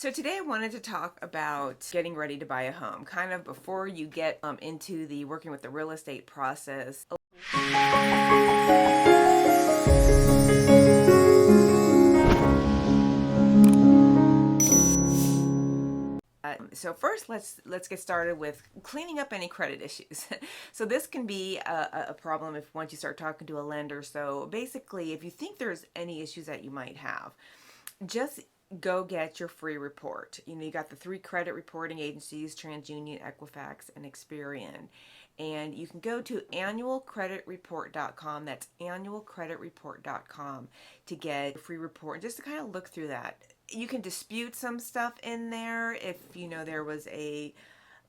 So today I wanted to talk about getting ready to buy a home, kind of before you get into the working with the real estate process. So first, let's get started with cleaning up any credit issues. So this can be a problem if once you start talking to a lender. So basically, if you think there's any issues that you might have, just go get your free report. You got the 3 credit reporting agencies: TransUnion, Equifax, and Experian. And you can go to annualcreditreport.com. That's annualcreditreport.com to get a free report, just to kind of look through that. You can dispute some stuff in there. If there was a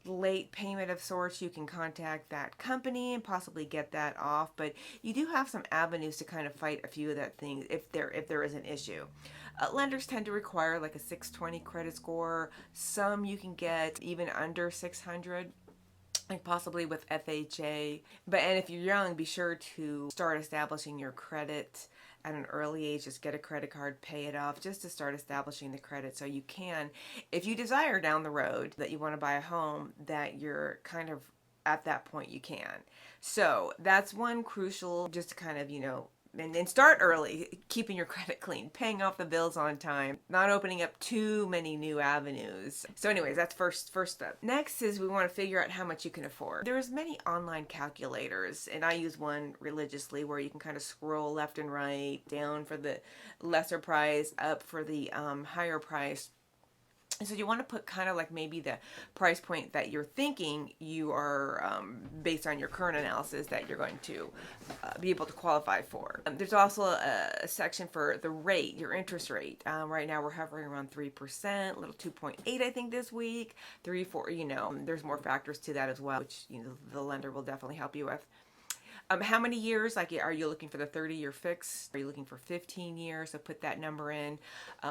late payment of sorts, you can contact that company and possibly get that off. But you do have some avenues to kind of fight a few of that things if there is an issue. Lenders tend to require like a 620 credit score. Some you can get even under 600. Like possibly with FHA. And if you're young, be sure to start establishing your credit at an early age. Just get a credit card, pay it off, just to start establishing the credit so you can, if you desire down the road that you want to buy a home, that you're kind of at that point you can. So that's one crucial, just to kind of, and start early, keeping your credit clean, paying off the bills on time, not opening up too many new avenues. So anyways, that's first step. Next is we want to figure out how much you can afford. There's many online calculators, and I use one religiously where you can kind of scroll left and right, down for the lesser price, up for the higher price. So you want to put kind of like maybe the price point that you're thinking you are, based on your current analysis, that you're going to be able to qualify for. There's also a section for the rate, your interest rate. Right now we're hovering around 3%, little 2.8 I think this week, 3, 4, there's more factors to that as well, which the lender will definitely help you with. How many years? Like, are you looking for the 30-year fix? Are you looking for 15 years? So put that number in.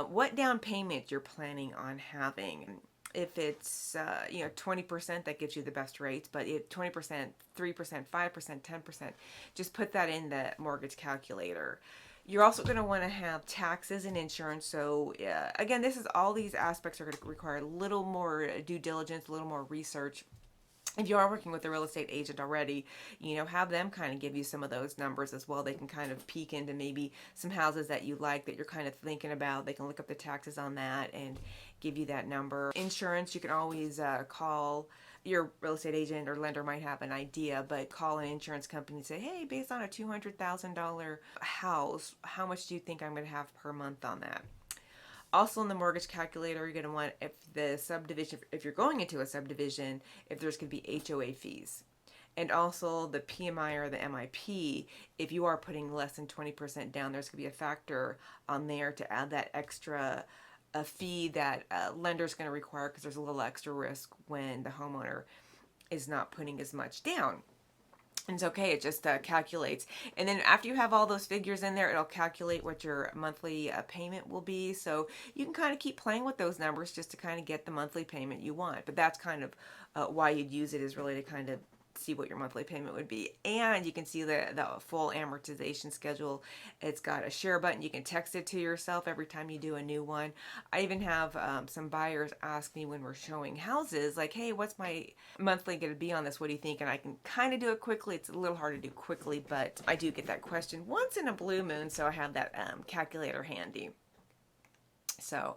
What down payment you're planning on having? If it's 20%, that gives you the best rates. But if 20%, 3%, 5%, 10%, just put that in the mortgage calculator. You're also going to want to have taxes and insurance. So again, all these aspects are going to require a little more due diligence, a little more research. If you are working with a real estate agent already, have them kind of give you some of those numbers as well. They can kind of peek into maybe some houses that you like that you're kind of thinking about. They can look up the taxes on that and give you that number. Insurance, you can always call your real estate agent or lender. Might have an idea, but call an insurance company and say, hey, based on a $200,000 house, how much do you think I'm going to have per month on that? Also in the mortgage calculator, you're going to want, if you're going into a subdivision, if there's going to be HOA fees. And also the PMI or the MIP, if you are putting less than 20% down, there's going to be a factor on there to add that extra fee that lender's going to require, because there's a little extra risk when the homeowner is not putting as much down. It's okay, it just calculates. And then after you have all those figures in there, it'll calculate what your monthly payment will be. So you can kind of keep playing with those numbers just to kind of get the monthly payment you want. But that's kind of why you'd use it, is really to kind of see what your monthly payment would be. And you can see the full amortization schedule. It's got a share button. You can text it to yourself every time you do a new one. I even have some buyers ask me when we're showing houses, like, hey, what's my monthly going to be on this? What do you think? And I can kind of do it quickly. It's a little hard to do quickly, but I do get that question once in a blue moon, so I have that calculator handy. So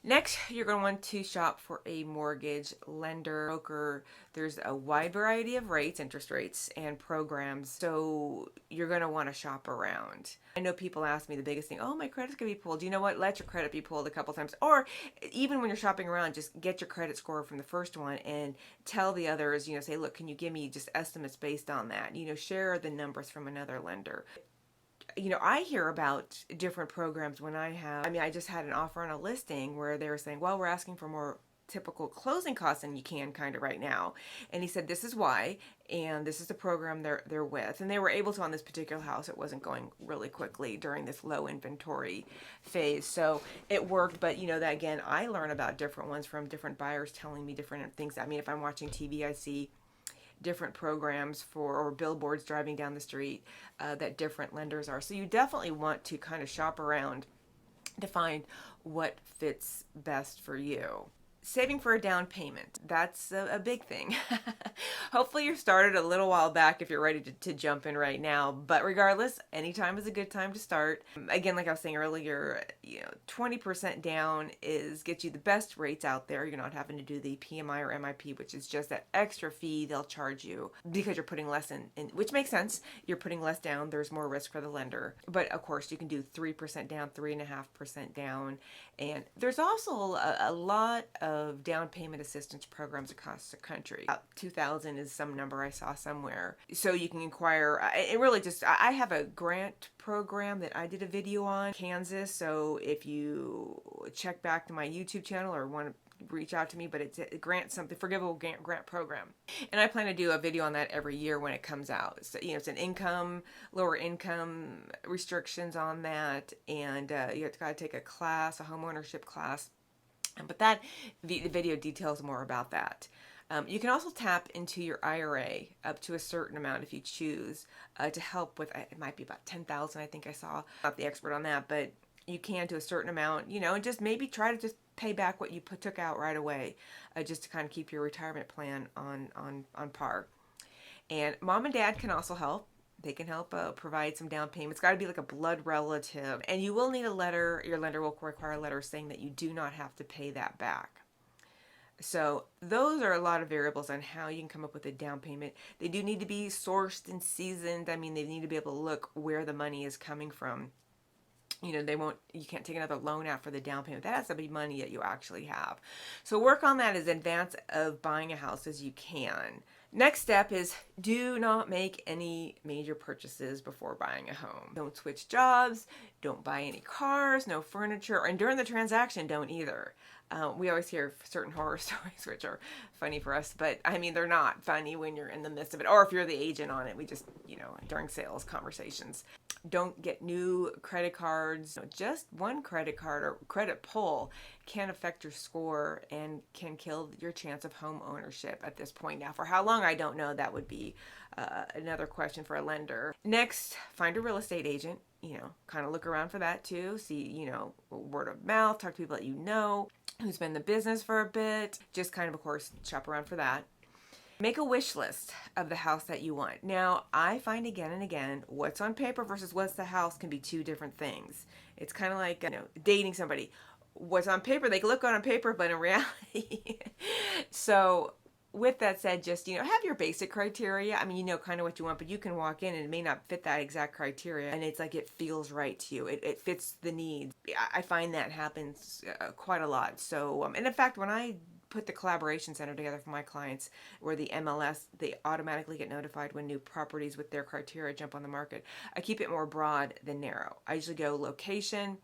next, you're going to want to shop for a mortgage lender, broker. There's a wide variety of rates, interest rates, and programs, so you're going to want to shop around. I know people ask me the biggest thing, oh, my credit's going to be pulled. You know what? Let your credit be pulled a couple times. Or even when you're shopping around, just get your credit score from the first one and tell the others, say, look, can you give me just estimates based on that? Share the numbers from another lender. I hear about different programs when I just had an offer on a listing where they were saying, well, we're asking for more typical closing costs than you can kind of right now. And he said, this is why, and this is the program they're with. And they were able to on this particular house. It wasn't going really quickly during this low inventory phase. So it worked. But, that again, I learn about different ones from different buyers telling me different things. If I'm watching TV, I see different programs or billboards driving down the street that different lenders are. So you definitely want to kind of shop around to find what fits best for you. Saving for a down payment. That's a big thing. Hopefully you started a little while back if you're ready to jump in right now. But regardless, anytime is a good time to start. Again, like I was saying earlier, 20% down gets you the best rates out there. You're not having to do the PMI or MIP, which is just that extra fee they'll charge you because you're putting less in, which makes sense. You're putting less down. There's more risk for the lender. But of course, you can do 3% down, 3.5% down. And there's also a lot of down payment assistance programs across the country. About 2,000 is some number I saw somewhere. So you can inquire. It really just, I have a grant program that I did a video on, Kansas. So if you check back to my YouTube channel or want to reach out to me, but it's a grant, something forgivable grant program, and I plan to do a video on that every year when it comes out. So it's an lower income restrictions on that, and you have to gotta take a class, a home ownership class, but the video details more about that. You can also tap into your IRA up to a certain amount if you choose to help with, it might be about 10,000, I think I saw. Not the expert on that, but you can to a certain amount, and just maybe try to just pay back what you took out right away, just to kind of keep your retirement plan on par. And mom and dad can also help. They can help provide some down payment. It's got to be like a blood relative, and you will need a letter. Your lender will require a letter saying that you do not have to pay that back. So those are a lot of variables on how you can come up with a down payment. They do need to be sourced and seasoned. I mean, they need to be able to look where the money is coming from. You can't take another loan out for the down payment. That has to be money that you actually have. So work on that as in advance of buying a house as you can. Next step is do not make any major purchases before buying a home. Don't switch jobs, don't buy any cars, no furniture, and during the transaction, don't either. We always hear certain horror stories, which are funny for us, but I mean, they're not funny when you're in the midst of it, or if you're the agent on it. We just, during sales conversations. Don't get new credit cards. Just one credit card or credit pull can affect your score and can kill your chance of home ownership at this point. Now, for how long, I don't know. That would be another question for a lender. Next, find a real estate agent. Kind of look around for that too. See, word of mouth, talk to people that who's been in the business for a bit. Just kind of course, shop around for that. Make a wish list of the house that you want. Now, I find again and again, what's on paper versus what's the house can be two different things. It's kind of like, dating somebody. What's on paper, they can look on paper, but in reality. So with that said, just, have your basic criteria. I mean, kind of what you want, but you can walk in and it may not fit that exact criteria. And it's like, it feels right to you. It fits the needs. I find that happens quite a lot. So, and in fact, when I put the collaboration center together for my clients, where the MLS, they automatically get notified when new properties with their criteria jump on the market. I keep it more broad than narrow. I usually go location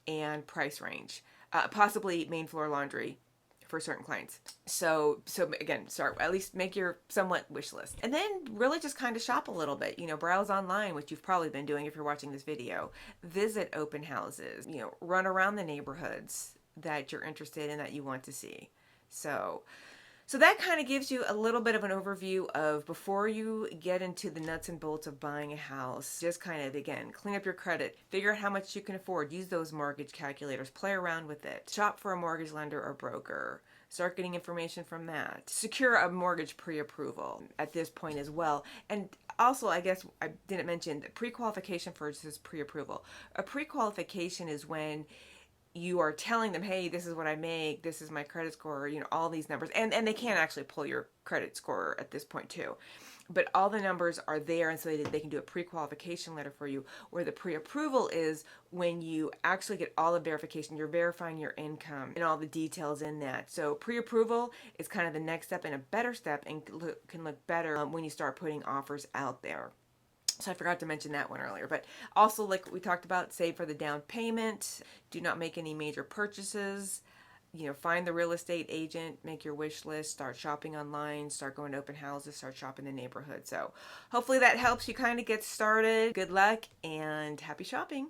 and price range, possibly main floor laundry for certain clients. So again, start, at least make your somewhat wish list, and then really just kind of shop a little bit, browse online, which you've probably been doing if you're watching this video, visit open houses, run around the neighborhoods that you're interested in, that you want to see. So that kind of gives you a little bit of an overview of before you get into the nuts and bolts of buying a house. Just kind of, again, clean up your credit, figure out how much you can afford, use those mortgage calculators, play around with it, shop for a mortgage lender or broker, start getting information from that, secure a mortgage pre-approval at this point as well. And also, I guess I didn't mention pre-qualification versus pre-approval. A pre-qualification is when you are telling them, hey, this is what I make, this is my credit score, all these numbers. And they can actually pull your credit score at this point too. But all the numbers are there, and so they can do a pre-qualification letter for you, where the pre-approval is when you actually get all the verification. You're verifying your income and all the details in that. So pre-approval is kind of the next step and a better step, and can look better when you start putting offers out there. So I forgot to mention that one earlier. But also, like we talked about, save for the down payment. Do not make any major purchases. Find the real estate agent, make your wish list, start shopping online, start going to open houses, start shopping the neighborhood. So hopefully that helps you kind of get started. Good luck and happy shopping.